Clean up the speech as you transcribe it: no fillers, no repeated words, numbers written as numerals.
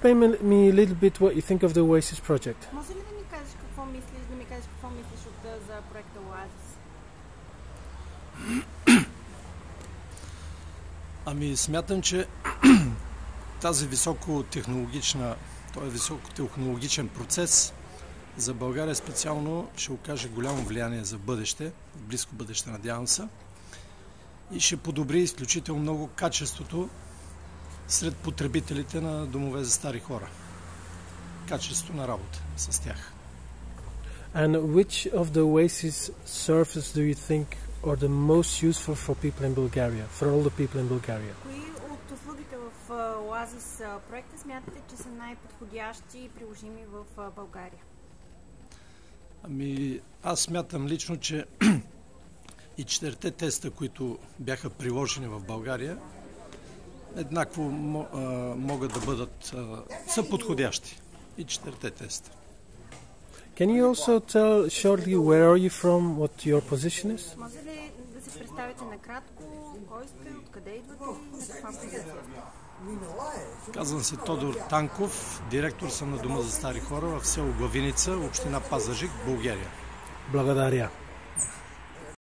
explain me a little bit what you think of the Oasis project? Може ли да ми кажеш какво мислиш за проекта Oasis? Ами смятам, че този високотехнологичен процес за България специално ще окаже голямо влияние за бъдеще, в близко бъдеще надявам се, и ще подобри изключително много качеството сред потребителите на домове за стари хора. Качеството на работа с тях. And which of the Oasis services do you think are the most useful for people in Bulgaria, for all the people in Bulgaria? Кои от услугите в Oasis проекта смятате, че са най-подходящи и приложими в България? Ами, аз смятам лично, че и 4-те теста, които бяха приложени в България, еднакво могат да бъдат са подходящи. И 4-те теста. Can you also tell shortly where are you from, what your position is? Може ли да се представите накратко, кой сте, откъде идвате и на каква позиция? Казвам се Тодор Танков, директор съм на Дома за стари хора в село Главиница, община Пазарджик, България. Благодаря.